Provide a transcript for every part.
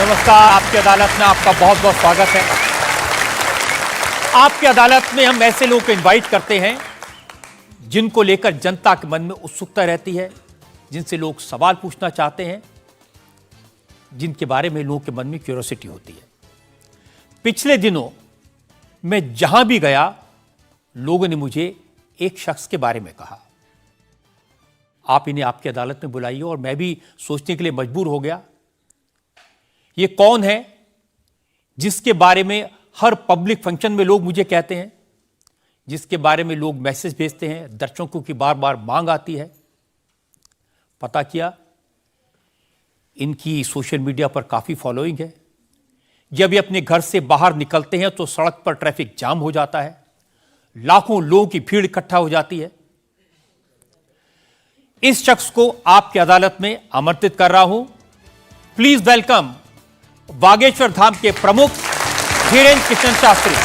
नमस्कार। आपकी अदालत में आपका बहुत बहुत स्वागत है। आपकी अदालत में हम ऐसे लोगों को इनवाइट करते हैं जिनको लेकर जनता के मन में उत्सुकता रहती है, जिनसे लोग सवाल पूछना चाहते हैं, जिनके बारे में लोगों के मन में क्यूरियोसिटी होती है। पिछले दिनों मैं जहां भी गया, लोगों ने मुझे एक शख्स के बारे में कहा, आप इन्हें आपकी अदालत में बुलाइए। और मैं भी सोचने के लिए मजबूर हो गया, ये कौन है जिसके बारे में हर पब्लिक फंक्शन में लोग मुझे कहते हैं, जिसके बारे में लोग मैसेज भेजते हैं, दर्शकों की बार बार मांग आती है। पता किया, इनकी सोशल मीडिया पर काफी फॉलोइंग है। जब ये अपने घर से बाहर निकलते हैं तो सड़क पर ट्रैफिक जाम हो जाता है, लाखों लोगों की भीड़ इकट्ठा हो जाती है। इस शख्स को आपकी अदालत में आमंत्रित कर रहा हूं। प्लीज वेलकम बागेश्वर धाम के प्रमुख धीरेन्द्र कृष्ण शास्त्री।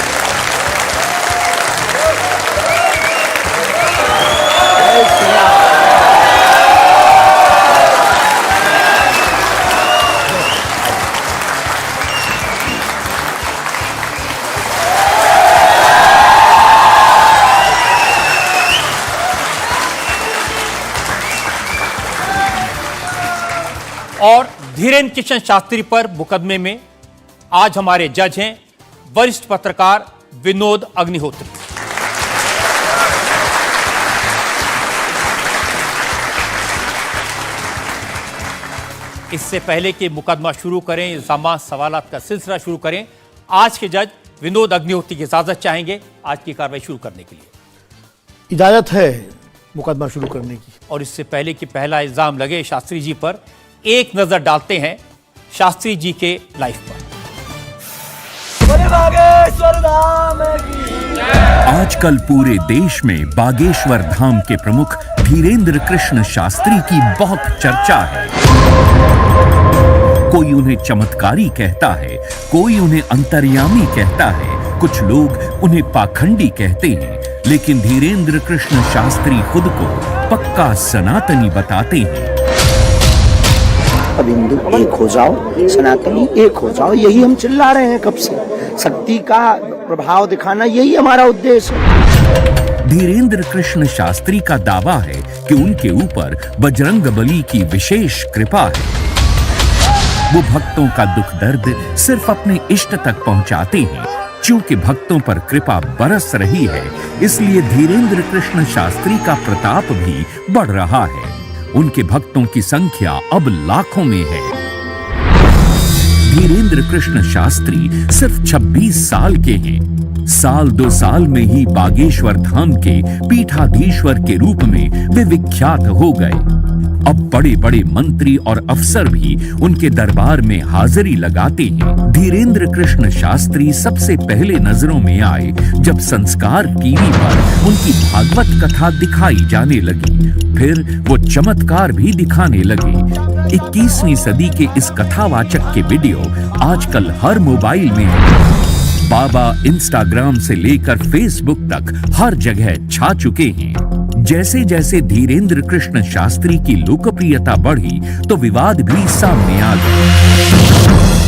और धीरेन्द्र कृष्ण शास्त्री पर मुकदमे में आज हमारे जज हैं वरिष्ठ पत्रकार विनोद अग्निहोत्री। इससे पहले कि मुकदमा शुरू करें, इल्जामात सवालात का सिलसिला शुरू करें, आज के जज विनोद अग्निहोत्री की इजाजत चाहेंगे आज की कार्रवाई शुरू करने के लिए। इजाजत है मुकदमा शुरू करने की। और इससे पहले कि पहला इल्जाम लगे शास्त्री जी पर, एक नजर डालते हैं शास्त्री जी के लाइफ पर। आजकल पूरे देश में बागेश्वर धाम के प्रमुख धीरेन्द्र कृष्ण शास्त्री की बहुत चर्चा है। कोई उन्हें चमत्कारी कहता है, कोई उन्हें अंतर्यामी कहता है, कुछ लोग उन्हें पाखंडी कहते हैं, लेकिन धीरेन्द्र कृष्ण शास्त्री खुद को पक्का सनातनी बताते हैं। अब हिंदू एक हो जाओ, सनातनी एक हो जाओ, यही हम चिल्ला रहे हैं कब से। शक्ति का प्रभाव दिखाना यही हमारा उद्देश्य है। धीरेन्द्र कृष्ण शास्त्री का दावा है कि उनके ऊपर बजरंगबली की विशेष कृपा है। वो भक्तों का दुख दर्द सिर्फ अपने इष्ट तक पहुंचाते हैं। चूंकि भक्तों पर कृपा बरस रही है, इसलिए धीरेन्द्र कृष्ण शास्त्री का प्रताप भी बढ़ रहा है। उनके भक्तों की संख्या अब लाखों में है। धीरेन्द्र कृष्ण शास्त्री सिर्फ 26 साल के हैं। साल 2 साल में ही बागेश्वर धाम के पीठाधीश्वर के रूप में वे विख्यात हो गए। अब बड़े बड़े मंत्री और अफसर भी उनके दरबार में हाजिरी लगाते हैं। धीरेन्द्र कृष्ण शास्त्री सबसे पहले नजरों में आए जब संस्कार टीवी पर उनकी भागवत कथा दिखाई जाने लगी। फिर वो चमत्कार भी दिखाने लगे। 21वीं सदी के इस कथावाचक के वीडियो आजकल हर मोबाइल में है। बाबा इंस्टाग्राम से लेकर फेसबुक तक हर जगह छा चुके हैं। जैसे जैसे धीरेन्द्र कृष्ण शास्त्री की लोकप्रियता बढ़ी तो विवाद भी सामने आ गए।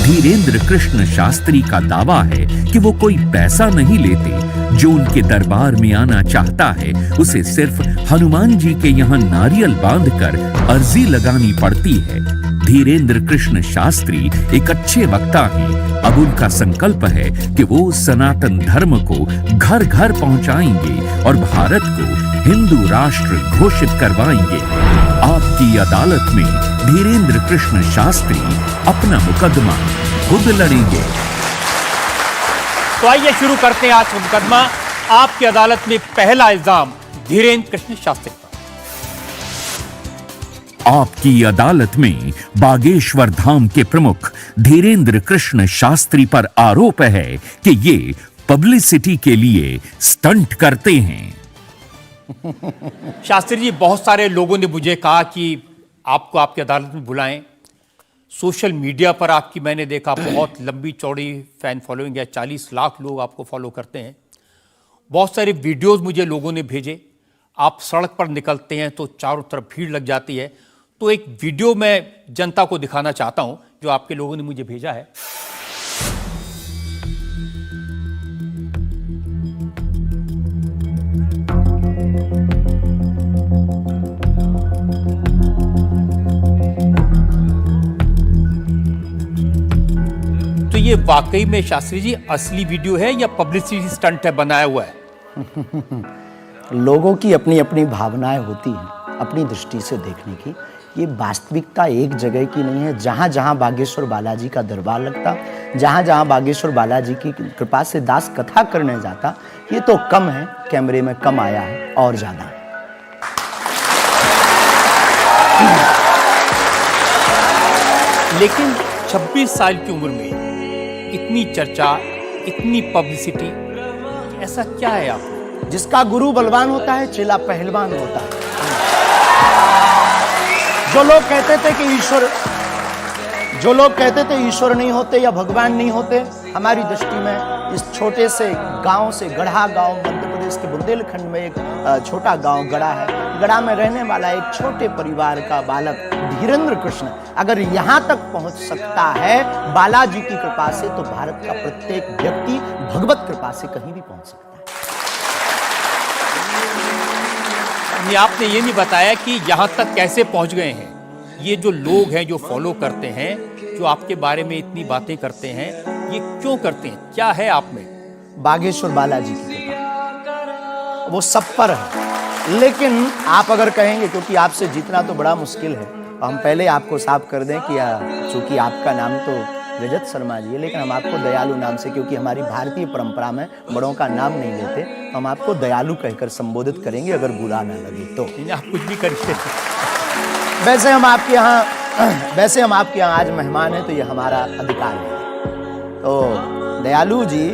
धीरेन्द्र कृष्ण शास्त्री का दावा है कि वो कोई पैसा नहीं लेते। जो उनके दरबार में आना चाहता है उसे सिर्फ हनुमान जी के यहाँ नारियल बांधकर अर्जी लगानी पड़ती है। धीरेन्द्र कृष्ण शास्त्री एक अच्छे वक्ता हैं। अब उनका संकल्प है कि वो सनातन धर्म को घर घर पहुंचाएंगे और भारत को हिंदू राष्ट्र घोषित करवाएंगे। आपकी अदालत में धीरेन्द्र कृष्ण शास्त्री अपना मुकदमा खुद लड़ेंगे। तो आइए शुरू करते हैं आज का मुकदमा। आपकी अदालत में पहला इल्जाम धीरेन्द्र कृष्ण शास्त्री पर। आपकी अदालत में बागेश्वर धाम के प्रमुख धीरेन्द्र कृष्ण शास्त्री पर आरोप है कि ये पब्लिसिटी के लिए स्टंट करते हैं। शास्त्री जी, बहुत सारे लोगों ने मुझे कहा कि आपको आपकी अदालत में बुलाएं। सोशल मीडिया पर आपकी मैंने देखा बहुत लंबी चौड़ी फैन फॉलोइंग है, 40 लाख लोग आपको फॉलो करते हैं। बहुत सारे वीडियोस मुझे लोगों ने भेजे। आप सड़क पर निकलते हैं तो चारों तरफ भीड़ लग जाती है। तो एक वीडियो मैं जनता को दिखाना चाहता हूं जो आपके लोगों ने मुझे भेजा है। तो ये वाकई में शास्त्री जी असली वीडियो है या पब्लिसिटी स्टंट है, बनाया हुआ है? लोगों की अपनी अपनी भावनाएं होती हैं अपनी दृष्टि से देखने की। ये वास्तविकता एक जगह की नहीं है। जहाँ जहाँ बागेश्वर बालाजी का दरबार लगता, जहाँ जहाँ बागेश्वर बालाजी की कृपा से दास कथा करने जाता, ये तो कम है, कैमरे में कम आया है, और ज्यादा है। लेकिन 26 साल की उम्र में इतनी चर्चा, इतनी पब्लिसिटी, ऐसा क्या है आप? जिसका गुरु बलवान होता है, चेला पहलवान होता है। जो लोग कहते थे ईश्वर नहीं होते या भगवान नहीं होते, हमारी दृष्टि में इस छोटे से गांव से, गढ़ा गांव, मध्य प्रदेश के बुंदेलखंड में एक छोटा गांव गढ़ा है। गढ़ा में रहने वाला एक छोटे परिवार का बालक धीरेन्द्र कृष्ण अगर यहां तक पहुंच सकता है बालाजी की कृपा से, तो भारत का प्रत्येक व्यक्ति भगवत कृपा से कहीं भी पहुंच सकता है। आपने ये नहीं बताया कि यहां तक कैसे पहुंच गए हैं। ये जो लोग हैं, जो फॉलो करते हैं, जो आपके बारे में इतनी बातें करते हैं, ये क्यों करते हैं? क्या है आप में? बागेश्वर बालाजी की कृपा वो सब पर है। लेकिन आप अगर कहेंगे, क्योंकि आपसे जीतना तो बड़ा मुश्किल है, हम पहले आपको साफ कर दें कि चूंकि आपका नाम तो रजत शर्मा जी है, लेकिन हम आपको दयालु नाम से, क्योंकि हमारी भारतीय परंपरा में बड़ों का नाम नहीं लेते, तो हम आपको दयालु कहकर संबोधित करेंगे, अगर बुरा ना लगे तो। आप कुछ भी करिए। वैसे हम आपके यहाँ आज मेहमान हैं, तो ये हमारा अधिकार है। तो दयालु जी,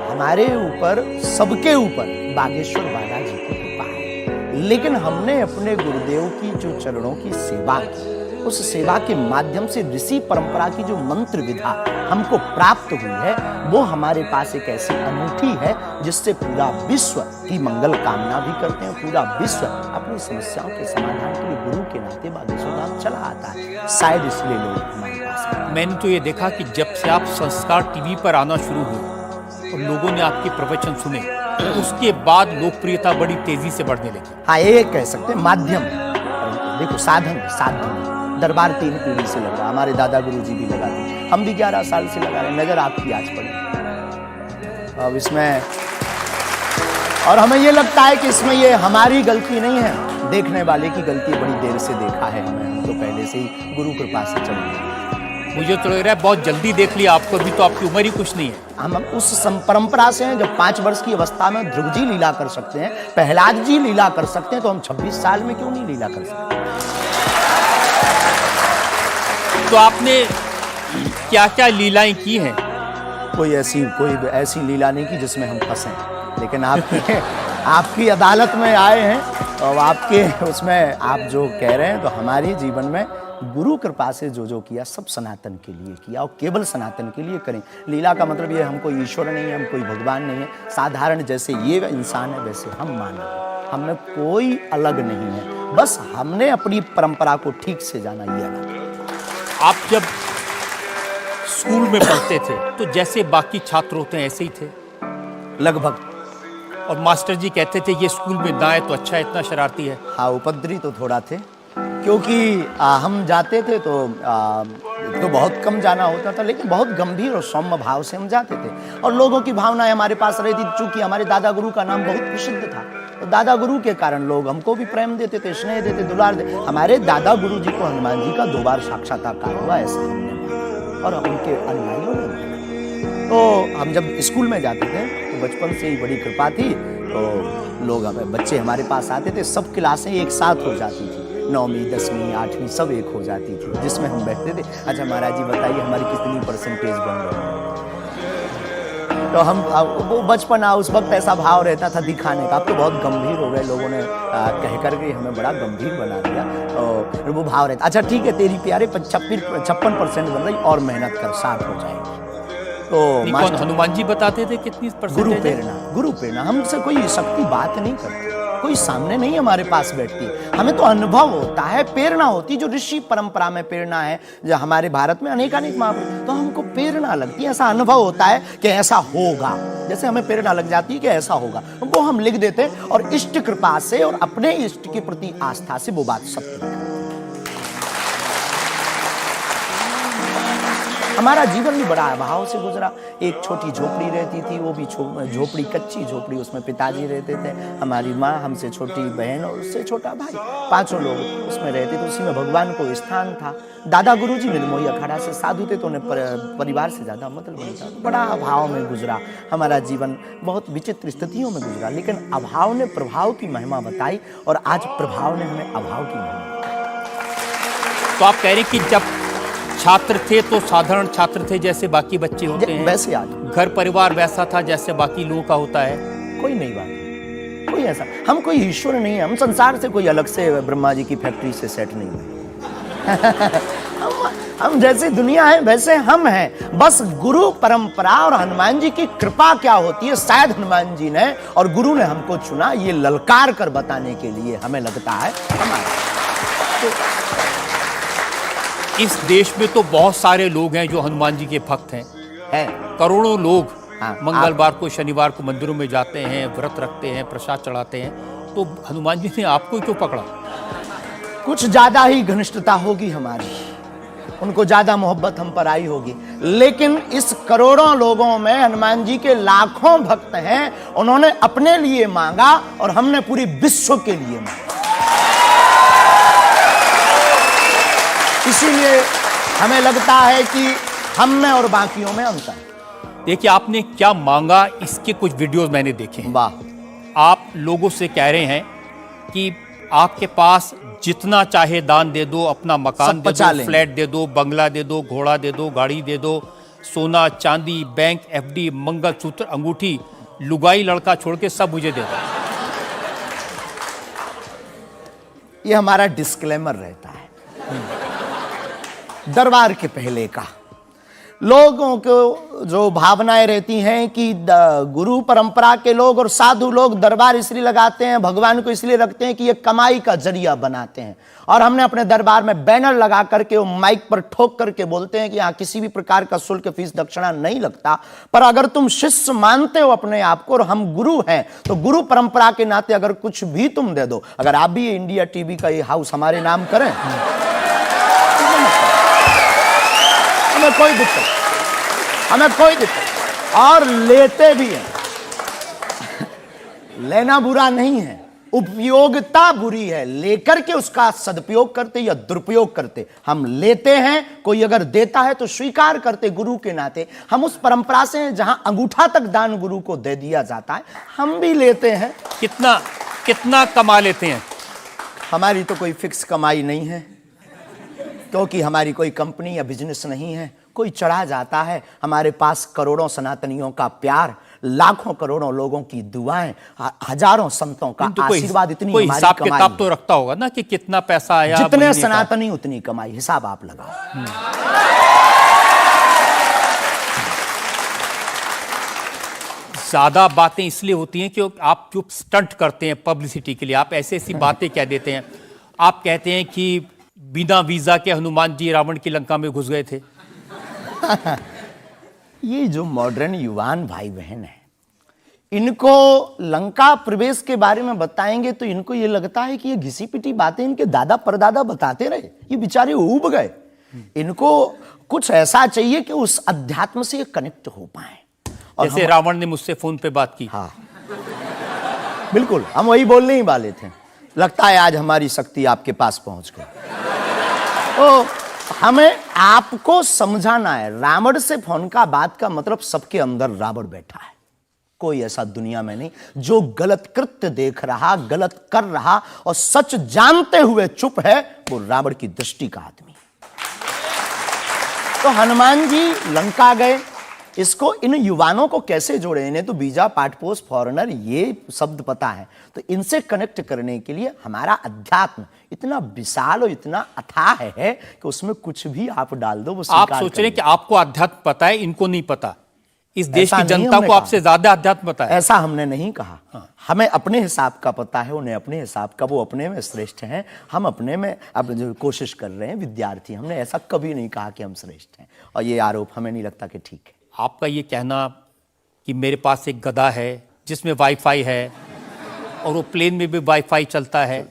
हमारे ऊपर, सबके ऊपर बागेश्वर बालाजी की कृपा है। लेकिन हमने अपने गुरुदेव की जो चरणों की सेवा की, उस सेवा के माध्यम से ऋषि परंपरा की जो मंत्र विधा हमको प्राप्त हुई है, वो हमारे पास एक ऐसी अनूठी है जिससे पूरा विश्व की मंगल कामना भी करते हैं। पूरा विश्व अपनी समस्याओं के समाधान के लिए गुरु के नाते बागेश्वर धाम चला आता है। शायद इसलिए लोग हमारे पास आते हैं। मैंने तो ये देखा कि जब से आप संस्कार टीवी पर आना शुरू हुए और लोगों ने आपके प्रवचन सुने, उसके बाद लोकप्रियता बड़ी तेजी से बढ़ने लगी। हाँ, ये कह सकते हैं माध्यम है। देखो, साधन है, साधन है। दरबार 3 पीढ़ी से लग रहा, हमारे दादा गुरु जी भी लगाते, हम भी 11 साल से लगा रहे। नजर आपकी आज पड़ी अब इसमें, और हमें ये लगता है कि इसमें ये हमारी गलती नहीं है, देखने वाले की गलती। बड़ी देर से देखा है हमें, हम तो पहले से ही गुरु कृपा से चल रहे हैं। मुझे तो लग रहा है बहुत जल्दी देख लिया आपको, भी तो आपकी उम्र ही कुछ नहीं है। हम उस परंपरा से हैं, जब 5 वर्ष की अवस्था में ध्रुव जी लीला कर सकते हैं, प्रहलाद जी लीला कर सकते हैं, तो हम 26 साल में क्यों नहीं लीला कर सकते? तो आपने क्या क्या लीलाएं की हैं? कोई ऐसी लीला नहीं की जिसमें हम फंसे, लेकिन आपकी अदालत में आए हैं, और आपके उसमें आप जो कह रहे हैं, तो हमारे जीवन में गुरु कृपा से जो किया, सब सनातन के लिए किया, और केवल सनातन के लिए करें। लीला का मतलब ये, हम कोई ईश्वर नहीं है, हम कोई भगवान नहीं है। साधारण जैसे ये इंसान है, वैसे हम मानव हैं। हमें कोई अलग नहीं है, बस हमने अपनी परंपरा को ठीक से जाना, ये अलग है। आप जब स्कूल में पढ़ते थे तो जैसे बाकी छात्र होते हैं ऐसे ही थे लगभग, और मास्टर जी कहते थे ये स्कूल में ना आए तो अच्छा, इतना शरारती है? हाँ, उपद्रवी तो थोड़ा थे, क्योंकि हम जाते थे तो बहुत कम जाना होता था, लेकिन बहुत गंभीर और सौम्य भाव से हम जाते थे, और लोगों की भावनाएं हमारे पास रहती। चूंकि हमारे दादा गुरु का नाम बहुत प्रसिद्ध था, तो दादा गुरु के कारण लोग हमको भी प्रेम देते थे, स्नेह देते, दुलार देते। हमारे दादा गुरु जी को हनुमान जी का 2 बार साक्षात्कार हुआ, ऐसा हमने माना, और उनके अनुयायियों ने माना। तो हम जब स्कूल में जाते थे, तो बचपन से ही बड़ी कृपा थी, तो लोग बच्चे हमारे पास आते थे, सब क्लासें एक साथ हो जाती थी, 9वीं 10वीं 8वीं सब एक हो जाती थी, जिसमें हम बैठते थे। अच्छा महाराज जी बताइए हमारी कितनी परसेंटेज बन रही है? तो हम, वो बचपन, उस वक्त ऐसा भाव रहता था दिखाने का। अब तो बहुत गंभीर हो गए, लोगों ने कह करके हमें बड़ा गंभीर बना दिया, और वो भाव रहता, अच्छा ठीक है तेरी प्यारे 56% बन रही, और मेहनत कर, 60 हो जाएगी। तो हनुमान जी बताते थे कितनी परसेंटेज? गुरु प्रेरणा, हमसे कोई शक्ति बात नहीं करती, कोई सामने नहीं हमारे पास बैठती, हमें तो अनुभव होता है, प्रेरणा होती, जो ऋषि परंपरा में प्रेरणा है, जो हमारे भारत में अनेक महापुरुष, तो हमको प्रेरणा लगती है, ऐसा अनुभव होता है कि ऐसा होगा, जैसे हमें प्रेरणा लग जाती है कि ऐसा होगा, वो हम लिख देते हैं और इष्ट कृपा से और अपने इष्ट के प्रति आस्था से वो बात सत्य है। हमारा जीवन भी बड़ा अभाव से गुजरा। एक छोटी झोपड़ी रहती थी, वो भी झोपड़ी कच्ची झोपड़ी, उसमें पिताजी रहते थे, हमारी माँ, हमसे छोटी बहन और उससे छोटा भाई, 5 लोग उसमें रहते थे। उसी में भगवान को स्थान था। दादा गुरुजी निर्मोही अखाड़ा से साधु थे, तो उन्हें परिवार से ज्यादा मतलब नहीं था। बड़ा अभाव में गुजरा हमारा जीवन, बहुत विचित्र स्थितियों में गुजरा, लेकिन अभाव ने प्रभाव की महिमा बताई और आज प्रभाव ने हमें अभाव की महिमा बताई। तो आप कह रहे हैं कि जब छात्र थे तो साधारण छात्र थे, जैसे बाकी बच्चे होते हैं, वैसे आज घर परिवार वैसा था जैसे बाकी लोगों का होता है। कोई नई बात नहीं, कोई ऐसा, हम कोई ईश्वर नहीं है, हम संसार से कोई अलग से ब्रह्मा जी की फैक्ट्री से सेट नहीं हुए। हम जैसे दुनिया है वैसे हम हैं, बस गुरु परंपरा और हनुमान जी की कृपा क्या होती है, शायद हनुमान जी ने और गुरु ने हमको चुना ये ललकार कर बताने के लिए, हमें लगता है हमारा। इस देश में तो बहुत सारे लोग हैं जो हनुमान जी के भक्त हैं, करोड़ों लोग मंगलवार को शनिवार को मंदिरों में जाते हैं, व्रत रखते हैं, प्रसाद चढ़ाते हैं, तो हनुमान जी ने आपको क्यों पकड़ा? कुछ ज्यादा ही घनिष्ठता होगी हमारी, उनको ज्यादा मोहब्बत हम पर आई होगी, लेकिन इस करोड़ों लोगों में हनुमान जी के लाखों भक्त हैं, उन्होंने अपने लिए मांगा और हमने पूरी विश्व के लिए मांगा। इसीलिए हमें लगता है कि हम में और बाकियों में अंतर। देखिए आपने क्या मांगा, इसके कुछ वीडियोस मैंने देखे हैं। वाह। आप लोगों से कह रहे हैं कि आपके पास जितना चाहे दान दे दो, अपना मकान दे दो, फ्लैट दे दो, बंगला दे दो, घोड़ा दे दो, गाड़ी दे दो, सोना चांदी, बैंक, एफडी, मंगलसूत्र, अंगूठी, लुगाई लड़का छोड़ के सब मुझे दे दो। ये हमारा डिस्क्लेमर रहता है दरबार के पहले का। लोगों को जो भावनाएं रहती हैं कि गुरु परंपरा के लोग और साधु लोग दरबार इसलिए लगाते हैं, भगवान को इसलिए रखते हैं कि ये कमाई का जरिया बनाते हैं, और हमने अपने दरबार में बैनर लगा करके वो माइक पर ठोक करके बोलते हैं कि यहाँ किसी भी प्रकार का शुल्क, फीस, दक्षिणा नहीं लगता, पर अगर तुम शिष्य मानते हो अपने आप को और हम गुरु हैं, तो गुरु परंपरा के नाते अगर कुछ भी तुम दे दो, अगर आप भी इंडिया टीवी का ये हाउस हमारे नाम करें, हमें कोई दिक्कत, और लेते भी हैं। लेना बुरा नहीं है, उपयोगिता बुरी है, लेकर के उसका सदुपयोग करते या दुरुपयोग करते। हम लेते हैं, कोई अगर देता है तो स्वीकार करते गुरु के नाते। हम उस परंपरा से हैं जहां अंगूठा तक दान गुरु को दे दिया जाता है, हम भी लेते हैं। कितना कमा लेते हैं? हमारी तो कोई फिक्स कमाई नहीं है, क्योंकि हमारी कोई कंपनी या बिजनेस नहीं है। कोई चढ़ा जाता है, हमारे पास करोड़ों सनातनियों का प्यार, लाखों करोड़ों लोगों की दुआएं, हजारों संतों का आशीर्वाद, इतनी कोई हमारी हिसाब कमाई। किताब तो रखता होगा ना कि कितना पैसा आया, जितने सनातनी उतनी कमाई, हिसाब आप लगाओ। ज्यादा बातें इसलिए होती हैं कि आप जो स्टंट करते हैं पब्लिसिटी के लिए, आप ऐसी ऐसी बातें कह देते हैं। आप कहते हैं कि बिना वीजा के हनुमान जी रावण की लंका में घुस गए थे। ये जो मॉडर्न युवान भाई बहन है, इनको लंका प्रवेश के बारे में बताएंगे तो इनको ये लगता है कि ये घिसी पिटी बातें इनके दादा परदादा बताते रहे, ये बेचारे ऊब गए। इनको कुछ ऐसा चाहिए कि उस अध्यात्म से कनेक्ट हो पाए। और जैसे रावण ने मुझसे फोन पे बात की। हाँ बिल्कुल, हम वही बोलने ही वाले थे। लगता है आज हमारी शक्ति आपके पास पहुंच गई। तो हमें आपको समझाना है, रावण से फोन का बात का मतलब सबके अंदर रावण बैठा है। कोई ऐसा दुनिया में नहीं जो गलत कृत्य देख रहा, गलत कर रहा और सच जानते हुए चुप है, वो रावण की दृष्टि का आदमी। तो हनुमान जी लंका गए, इसको इन युवानों को कैसे जोड़े? इन्हें तो वीजा, पासपोर्ट, फॉरेनर ये शब्द पता है, तो इनसे कनेक्ट करने के लिए हमारा अध्यात्म इतना विशाल और इतना अथाह है कि उसमें कुछ भी आप डाल दो वो आप सोच रहे हैं कि आपको अध्यात्म पता है, इनको नहीं पता। इस देश ऐसा की नहीं जनता हमने को कहा। आपसे ज्यादा अध्यात्म पता है। ऐसा हमने नहीं कहा। हमें अपने हिसाब का पता है, उन्हें अपने हिसाब का, वो अपने में श्रेष्ठ हैं, हम अपने में अब जो कोशिश कर रहे हैं विद्यार्थी। हमने ऐसा कभी नहीं कहा कि हम श्रेष्ठ हैं, और ये आरोप हमें नहीं लगता कि ठीक है। आपका ये कहना कि मेरे पास एक गधा है जिसमें वाईफाई है और वो प्लेन में भी वाईफाई चलता है,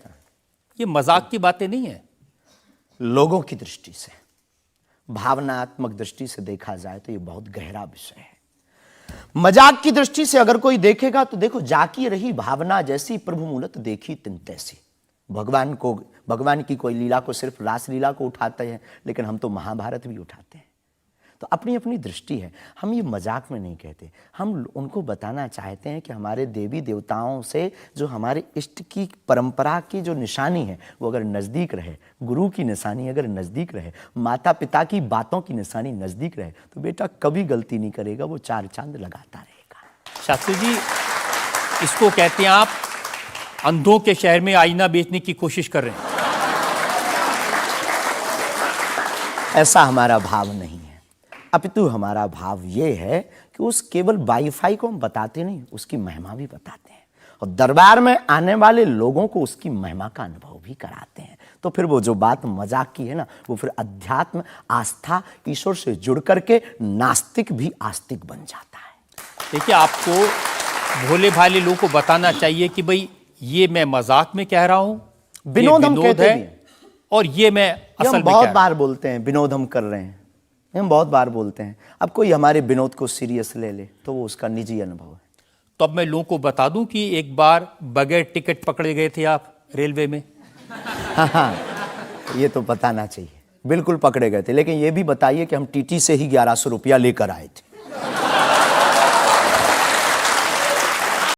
ये मजाक की बातें नहीं है। लोगों की दृष्टि से, भावनात्मक दृष्टि से देखा जाए तो ये बहुत गहरा विषय है। मजाक की दृष्टि से अगर कोई देखेगा तो देखो, जाकी रही भावना जैसी प्रभु मूलत देखी तिन तैसी। भगवान की कोई लीला को सिर्फ रास लीला को उठाते हैं, लेकिन हम तो महाभारत भी उठाते हैं। तो अपनी अपनी दृष्टि है, हम ये मजाक में नहीं कहते। हम उनको बताना चाहते हैं कि हमारे देवी देवताओं से जो हमारे इष्ट की परंपरा की जो निशानी है वो अगर नज़दीक रहे, गुरु की निशानी अगर नज़दीक रहे, माता पिता की बातों की निशानी नज़दीक रहे, तो बेटा कभी गलती नहीं करेगा, वो चार चांद लगाता रहेगा। शास्त्री जी, इसको कहते हैं आप अंधों के शहर में आईना बेचने की कोशिश कर रहे हैं। ऐसा हमारा भाव नहीं है, अपितु हमारा भाव ये है कि उस केवल वाईफाई को हम बताते नहीं, उसकी महिमा भी बताते हैं, और दरबार में आने वाले लोगों को उसकी महिमा का अनुभव भी कराते हैं। तो फिर वो जो बात मजाक की है ना, वो फिर अध्यात्म, आस्था, ईश्वर से जुड़ करके नास्तिक भी आस्तिक बन जाता है। देखिए, आपको भोले भाले लोगों को बताना चाहिए कि भाई ये मैं मजाक में कह रहा हूं, विनोद हम कहते भी हैं। और ये मैं ये असल हम में बहुत कह बार बोलते हैं, विनोद हम कर रहे हैं, हम बहुत बार बोलते हैं। अब कोई हमारे विनोद को सीरियस ले ले तो वो उसका निजी अनुभव है। तो अब मैं लोगों को बता दूं कि एक बार बगैर टिकट पकड़े गए थे आप रेलवे में। हाँ, ये तो बताना चाहिए, बिल्कुल पकड़े गए थे, लेकिन ये भी बताइए कि हम टीटी से ही 1100 रुपया लेकर आए थे।